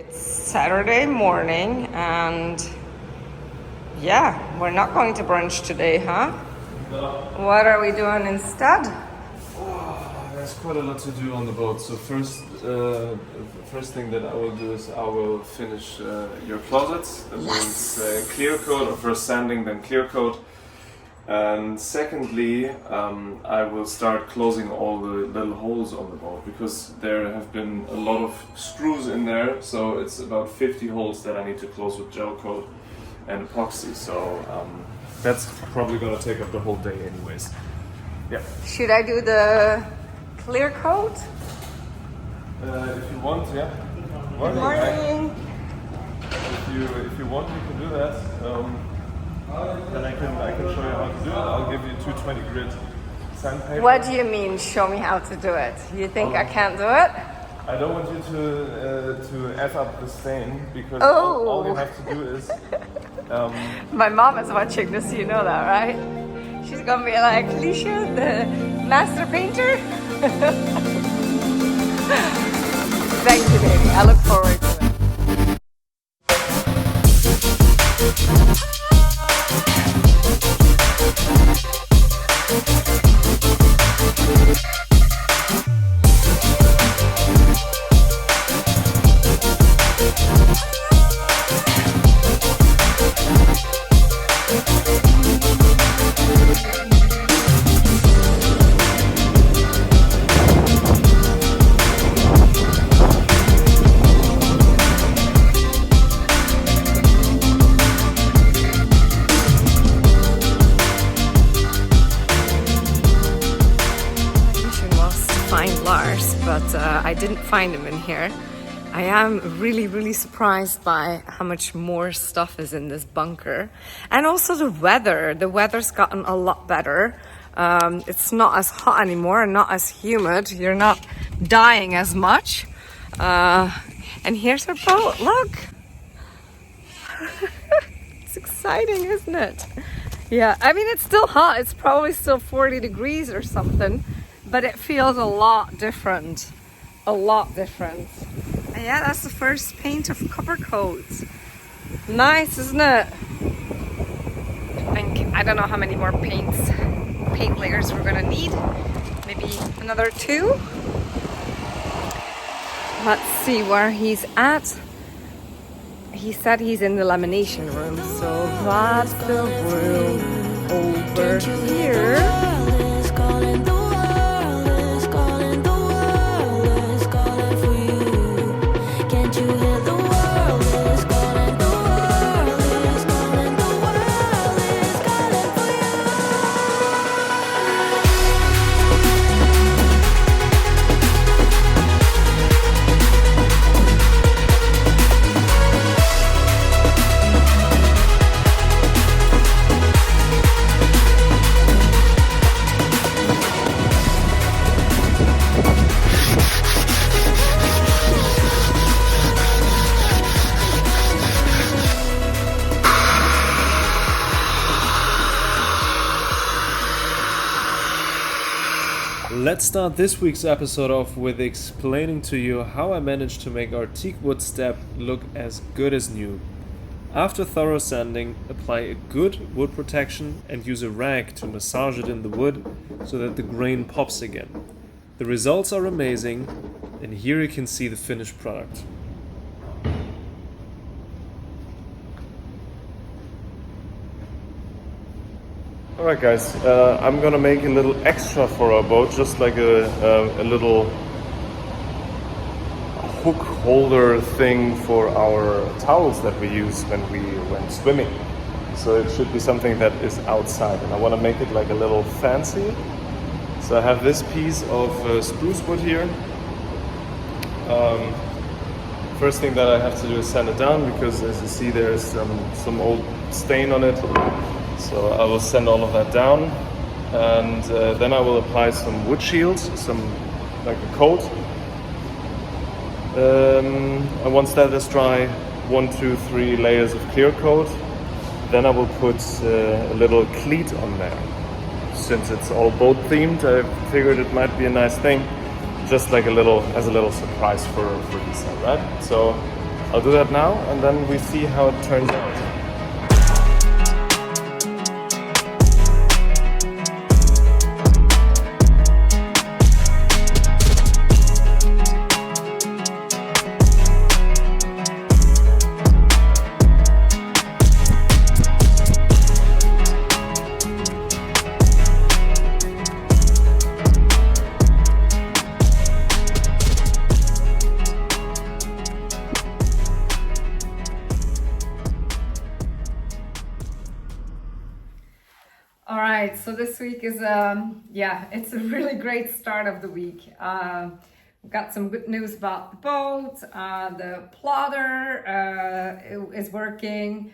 It's Saturday morning and yeah, we're not going to brunch today, huh? No. What are we doing instead? There's quite a lot to do on the boat. So first thing that I will do is I will finish your closets. That means clear coat, or first sanding, then clear coat. And secondly, I will start closing all the little holes on the boat because there have been a lot of screws in there. So it's about 50 holes that I need to close with gel coat and epoxy. So that's probably gonna take up the whole day anyways. Yeah. Should I do the clear coat? If you want, yeah. Good morning. If you want, you can do that. Then I can show you how to do it. I'll give you 220 grit sandpaper. What do you mean, show me how to do it? You think I can't do it? I don't want you to F up the stain because all you have to do is... My mom is watching this, you know that, right? She's gonna be like, Alicia, the master painter? Thank you, baby. I look forward to it. But I didn't find him in here. I am really surprised by how much more stuff is in this bunker. And also the weather. The weather's gotten a lot better. It's not as hot anymore and not as humid. You're not dying as much. And here's our boat, look. It's exciting, isn't it? Yeah, I mean, it's still hot. It's probably still 40 degrees or something. But it feels a lot different. A lot different. And yeah, that's the first paint of copper coats. Nice, isn't it? I don't know how many more paint layers we're gonna need. Maybe another 2. Let's see where he's at. He said he's in the lamination room, so that's the room over here. Let's start this week's episode off with explaining to you how I managed to make our teak wood step look as good as new. After thorough sanding, apply a good wood protection and use a rag to massage it in the wood so that the grain pops again. The results are amazing, and here you can see the finished product. Alright guys, I'm gonna make a little extra for our boat, just like a little hook holder thing for our towels that we use when we went swimming. So it should be something that is outside, and I want to make it like a little fancy. So I have this piece of spruce wood here. First thing that I have to do is sand it down because, as you see, there's some old stain on it. So I will sand all of that down, and then I will apply some wood shields, like a coat. And once that is dry, 1, 2, 3 layers of clear coat. Then I will put a little cleat on there. Since it's all boat themed, I figured it might be a nice thing, just like as a little surprise for Lisa, right? So I'll do that now, and then we see how it turns out. All right, so this week is, it's a really great start of the week. We've got some good news about the boat. The plotter is working.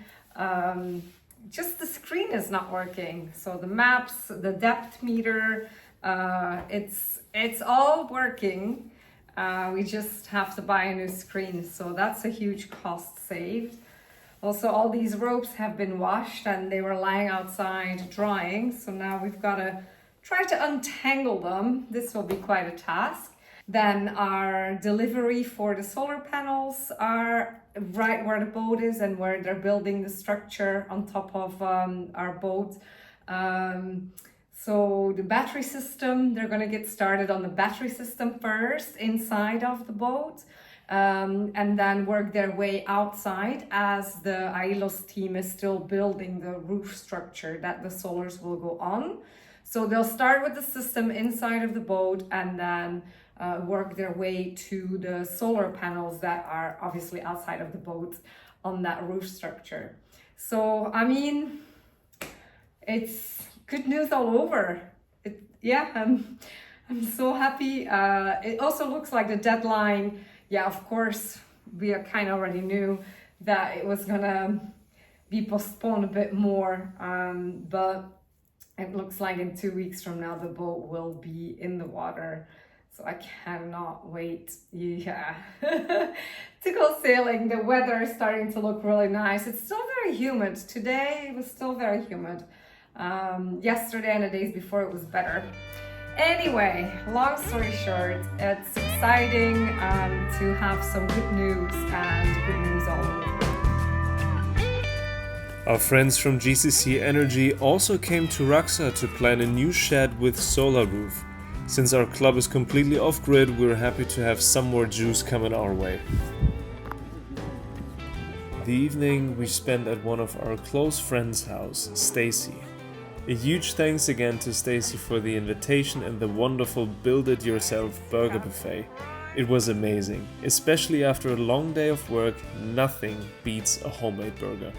Just the screen is not working. So the maps, the depth meter, it's all working. We just have to buy a new screen. So that's a huge cost saved. Also, all these ropes have been washed and they were lying outside drying. So now we've got to try to untangle them. This will be quite a task. Then our delivery for the solar panels are right where the boat is and where they're building the structure on top of our boat. So the battery system, they're going to get started on the battery system first inside of the boat. And then work their way outside as the AILOS team is still building the roof structure that the solars will go on. So they'll start with the system inside of the boat and then work their way to the solar panels that are obviously outside of the boat on that roof structure. So, I mean, it's good news all over. I'm so happy. It also looks like the deadline. Yeah, of course, we kind of already knew that it was gonna be postponed a bit more, but it looks like in 2 weeks from now, the boat will be in the water. So I cannot wait, to go sailing. The weather is starting to look really nice. It's still very humid. Today, it was still very humid. Yesterday and the days before, it was better. Anyway, long story short, it's exciting to have some good news and good news all over. Our friends from GCC Energy also came to Raxa to plan a new shed with solar roof. Since our club is completely off-grid, we're happy to have some more juice coming our way. The evening we spent at one of our close friends' house, Stacey. A huge thanks again to Stacey for the invitation and the wonderful build-it-yourself burger buffet. It was amazing. Especially after a long day of work, nothing beats a homemade burger.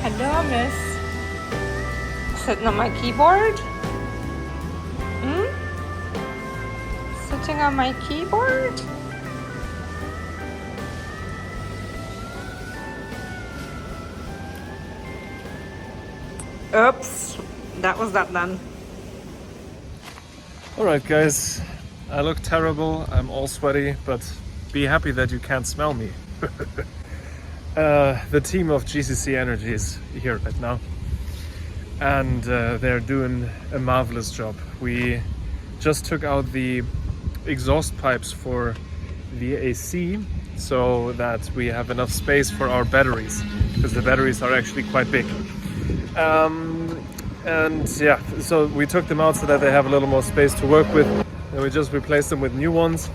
Hello, miss. Sitting on my keyboard? Sitting on my keyboard? Oops, that was that then. Alright guys, I look terrible, I'm all sweaty, but be happy that you can't smell me. The team of GCC Energy is here right now, and they're doing a marvelous job. We just took out the exhaust pipes for the AC so that we have enough space for our batteries, because the batteries are actually quite big. And yeah, so we took them out so that they have a little more space to work with, and we just replaced them with new ones.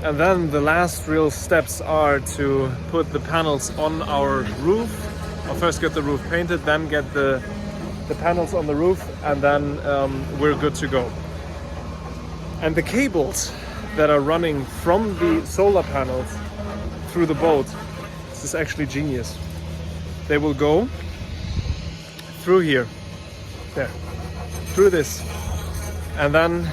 And then the last real steps are to put the panels on our roof. I'll first get the roof painted, then get the panels on the roof, and then we're good to go. And the cables that are running from the solar panels through the boat, this is actually genius. they will go through here, there, through this, and then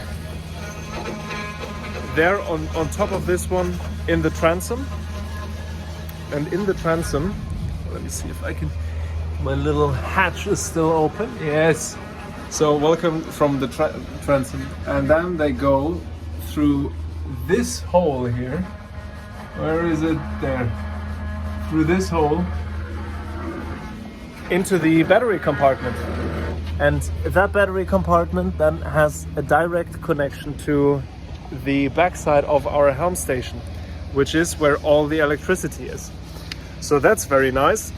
there on top of this one in the transom. And in the transom, let me see if I can, my little hatch is still open. Yes. So welcome from the transom. And then they go through this hole here. Where is it? There. Through this hole into the battery compartment. And that battery compartment then has a direct connection to the backside of our helm station, which is where all the electricity is. So that's very nice.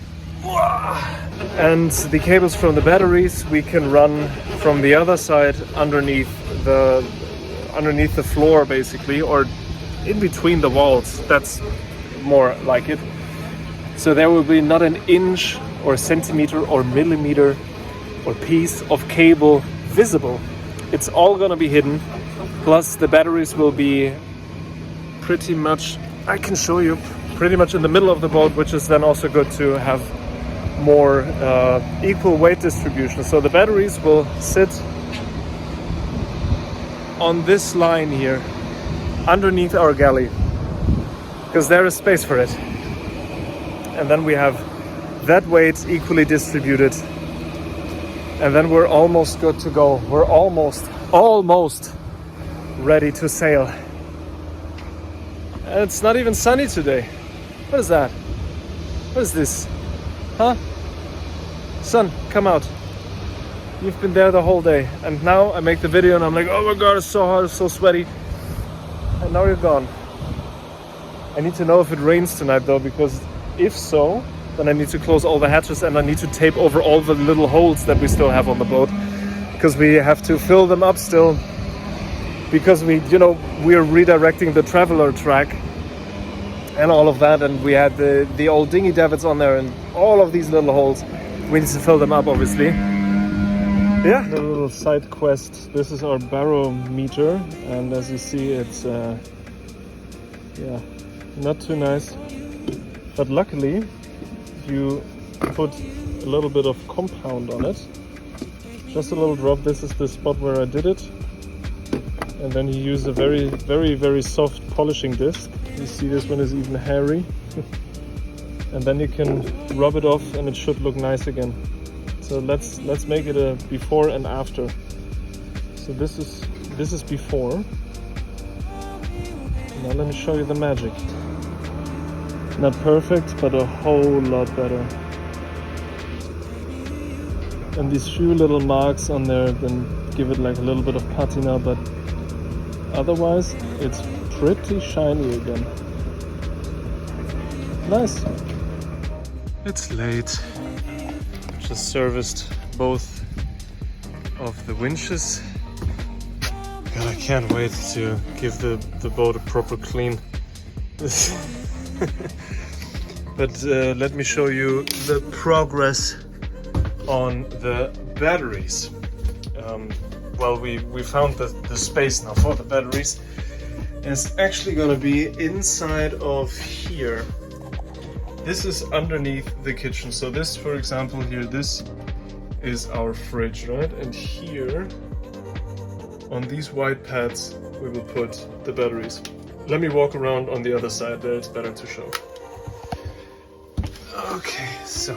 And the cables from the batteries we can run from the other side underneath the floor, basically, or in between the walls. That's more like it. So there will be not an inch or centimeter or millimeter or piece of cable visible. It's all gonna be hidden. Plus the batteries will be pretty much, I can show you, pretty much in the middle of the boat, which is then also good to have more equal weight distribution. So the batteries will sit on this line here underneath our galley, because there is space for it. And then we have that weight equally distributed, and then we're almost good to go. We're almost ready to sail. And it's not even sunny today. What is that? What is this? Huh? Sun, come out. You've been there the whole day. And now I make the video and I'm like, oh my god, it's so hot, it's so sweaty. And now you're gone. I need to know if it rains tonight though, because if so, then I need to close all the hatches and I need to tape over all the little holes that we still have on the boat, because we have to fill them up still, because we're redirecting the traveler track and all of that, and we had the old dinghy davits on there and all of these little holes. We need to fill them up, obviously. Yeah, a little side quest. This is our barometer, and as you see, it's not too nice. But luckily, you put a little bit of compound on it. Just a little drop. This is the spot where I did it. And then you use a very, very, very soft polishing disc. You see this one is even hairy. And then you can rub it off and it should look nice again. So let's make it a before and after. So this is before. Now let me show you the magic. Not perfect, but a whole lot better. And these few little marks on there then give it like a little bit of patina, but otherwise it's pretty shiny again. Nice. It's late. Just serviced both of the winches. God, I can't wait to give the boat a proper clean. But let me show you the progress on the batteries. Well, we found the space now for the batteries. And it's actually going to be inside of here. This is underneath the kitchen. So this, for example, here, this is our fridge, right? And here, on these white pads, we will put the batteries. Let me walk around on the other side there, it's better to show. Okay, so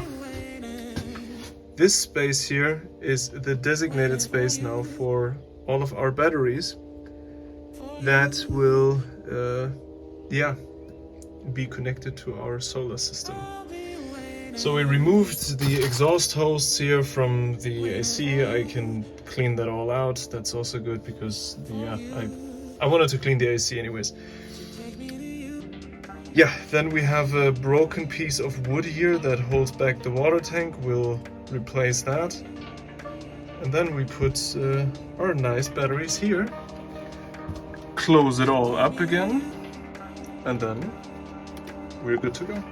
this space here is the designated space now for all of our batteries that will be connected to our solar system. So we removed the exhaust hoses here from the AC. I can clean that all out. That's also good because I wanted to clean the AC anyways. Yeah, then we have a broken piece of wood here that holds back the water tank. We'll replace that. And then we put our nice batteries here. Close it all up again. And then we're good to go.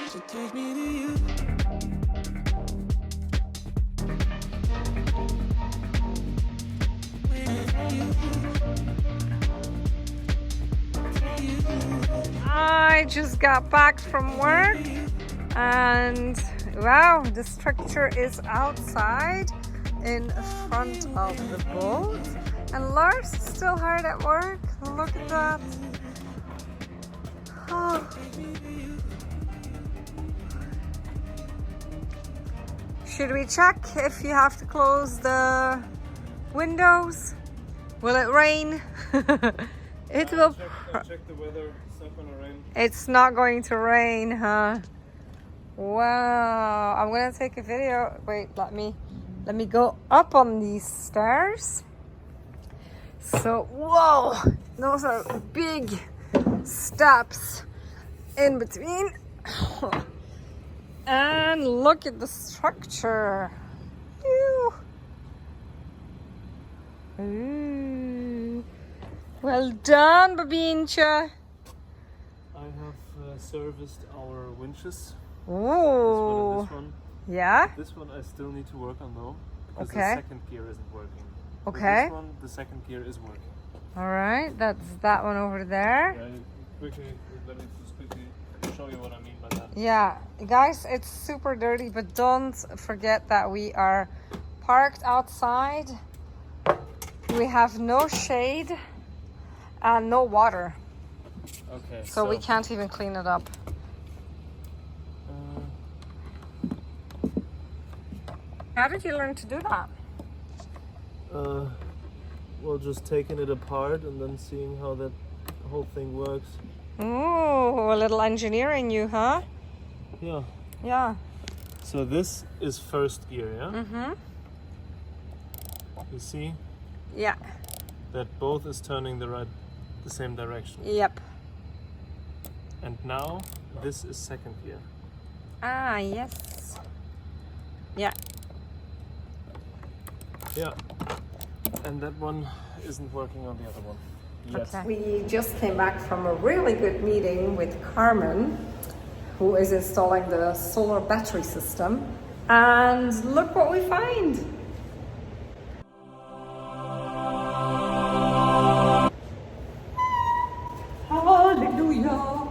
So take me to you. When you I just got back from work and wow, the structure is outside in front of the boat. And Lars is still hard at work. Look at that. Oh. Should we check if you have to close the windows? Will it rain? It will. Check the weather. It's not gonna rain. It's not going to rain, huh? Wow. I'm gonna take a video. Wait, let me go up on these stairs. So, whoa, those are big steps in between. And look at the structure. Ew. Ooh. Well done, Babincha. I have serviced our winches. Ooh. This one. Yeah? This one I still need to work on though, because Okay. the second gear isn't working. Okay. With this one, the second gear is working. All right, that's that one over there. Yeah, let me just quickly show you what I mean by that. Yeah, guys, it's super dirty, but don't forget that we are parked outside. We have no shade and no water, Okay. so we can't even clean it up. How did you learn to do that? Well, just taking it apart and then seeing how that whole thing works. Ooh, a little engineering you, huh? Yeah. Yeah. So this is first gear, yeah? Mm-hmm. You see Yeah. that both is turning the same direction. Yep. And now this is second gear. Ah, yes. Yeah. Yeah. And that one isn't working on the other one yet. Okay. We just came back from a really good meeting with Carmen, who is installing the solar battery system. And look what we find. Hallelujah.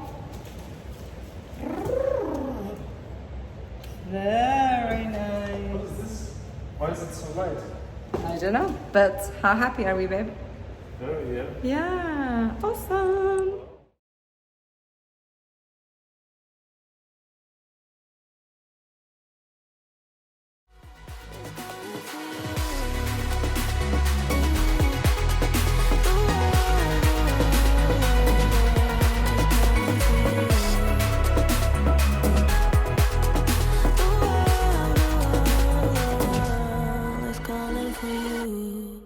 Very nice. What is this? Why is it so light? I don't know, but how happy are we, babe? Very, yeah. Yeah, awesome. Calling for you.